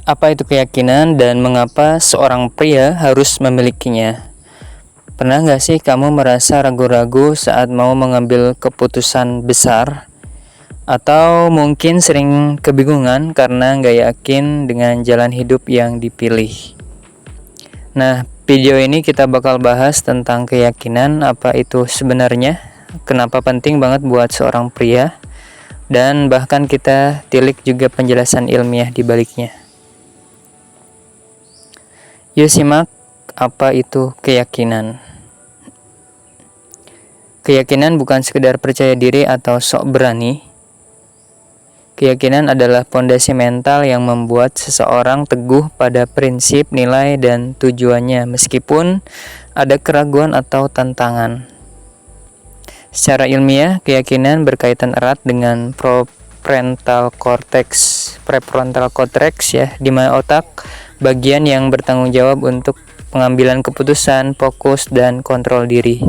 Apa itu keyakinan dan mengapa seorang pria harus memilikinya? Pernah nggak sih kamu merasa ragu-ragu saat mau mengambil keputusan besar? Atau mungkin sering kebingungan karena nggak yakin dengan jalan hidup yang dipilih? Nah, video ini kita bakal bahas tentang keyakinan, apa itu sebenarnya, kenapa penting banget buat seorang pria, dan bahkan kita tilik juga penjelasan ilmiah di baliknya. Yuk simak apa itu keyakinan. Keyakinan bukan sekedar percaya diri atau sok berani. Keyakinan adalah pondasi mental yang membuat seseorang teguh pada prinsip, nilai, dan tujuannya meskipun ada keraguan atau tantangan. Secara ilmiah, keyakinan berkaitan erat dengan prefrontal cortex ya, di mana otak bagian yang bertanggung jawab untuk pengambilan keputusan, fokus, dan kontrol diri.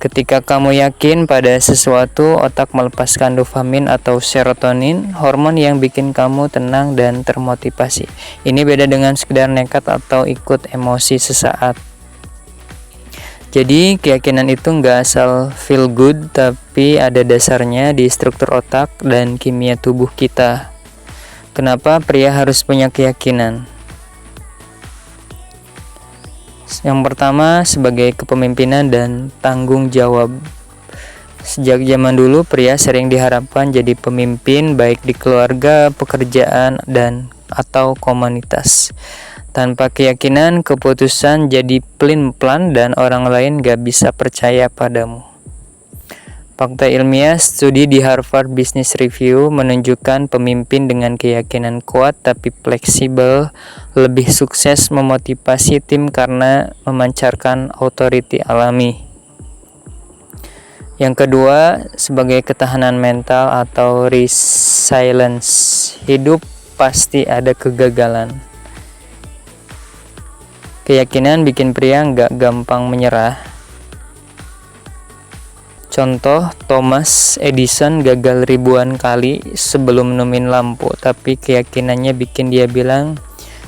Ketika kamu yakin pada sesuatu, otak melepaskan dopamin atau serotonin, hormon yang bikin kamu tenang dan termotivasi. Ini beda dengan sekedar nekat atau ikut emosi sesaat. Jadi keyakinan itu nggak asal feel good, tapi ada dasarnya di struktur otak dan kimia tubuh kita. Kenapa pria harus punya keyakinan? Yang pertama, sebagai kepemimpinan dan tanggung jawab. Sejak zaman dulu, pria sering diharapkan jadi pemimpin baik di keluarga, pekerjaan, dan atau komunitas. Tanpa keyakinan, keputusan jadi pelin-pelan dan orang lain gak bisa percaya padamu. Fakta ilmiah, studi di Harvard Business Review menunjukkan pemimpin dengan keyakinan kuat tapi fleksibel lebih sukses memotivasi tim karena memancarkan authority alami. Yang kedua, sebagai ketahanan mental atau resilience. Hidup pasti ada kegagalan. Keyakinan bikin pria nggak gampang menyerah. Contoh, Thomas Edison gagal ribuan kali sebelum nemuin lampu, tapi keyakinannya bikin dia bilang,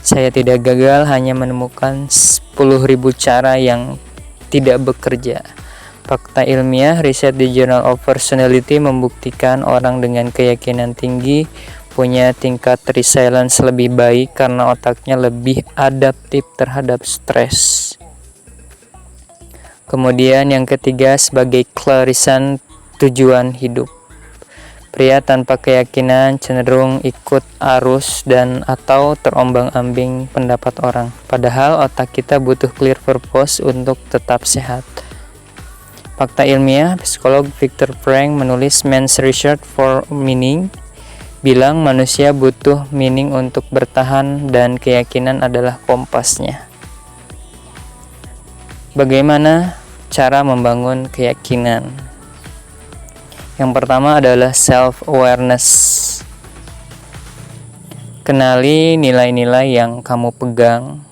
saya tidak gagal, hanya menemukan 10.000 cara yang tidak bekerja. Fakta ilmiah, riset di Journal of Personality membuktikan orang dengan keyakinan tinggi punya tingkat resilience lebih baik karena otaknya lebih adaptif terhadap stres. Kemudian yang ketiga, sebagai klarisan tujuan hidup. Pria tanpa keyakinan cenderung ikut arus dan atau terombang-ambing pendapat orang. Padahal otak kita butuh clear purpose untuk tetap sehat. Fakta ilmiah, psikolog Viktor Frankl menulis Man's Research for Meaning, bilang manusia butuh meaning untuk bertahan dan keyakinan adalah kompasnya. Bagaimana cara membangun keyakinan? Yang pertama adalah self-awareness. Kenali nilai-nilai yang kamu pegang.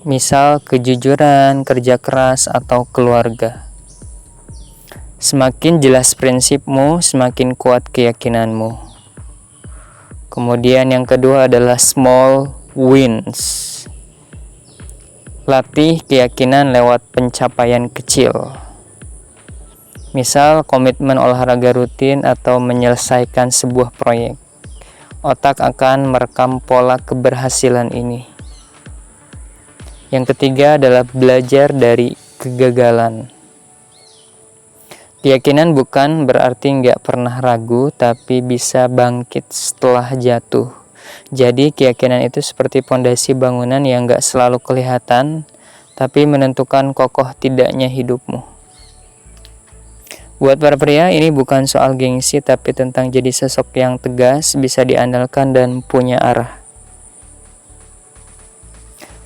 Misal kejujuran, kerja keras, atau keluarga. Semakin jelas prinsipmu, semakin kuat keyakinanmu. Kemudian yang kedua adalah small wins. Latih keyakinan lewat pencapaian kecil. Misal komitmen olahraga rutin atau menyelesaikan sebuah proyek. Otak akan merekam pola keberhasilan ini. Yang ketiga adalah belajar dari kegagalan. Keyakinan bukan berarti nggak pernah ragu, tapi bisa bangkit setelah jatuh. Jadi keyakinan itu seperti pondasi bangunan yang nggak selalu kelihatan, tapi menentukan kokoh tidaknya hidupmu. Buat para pria, ini bukan soal gengsi, tapi tentang jadi sosok yang tegas, bisa diandalkan, dan punya arah.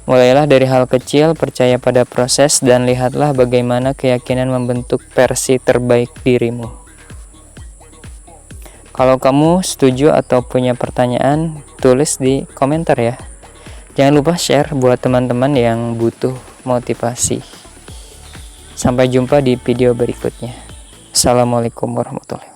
Mulailah dari hal kecil, percaya pada proses, dan lihatlah bagaimana keyakinan membentuk versi terbaik dirimu. Kalau kamu setuju atau punya pertanyaan, tulis di komentar ya. Jangan lupa share buat teman-teman yang butuh motivasi. Sampai jumpa di video berikutnya. Assalamualaikum warahmatullahi wabarakatuh.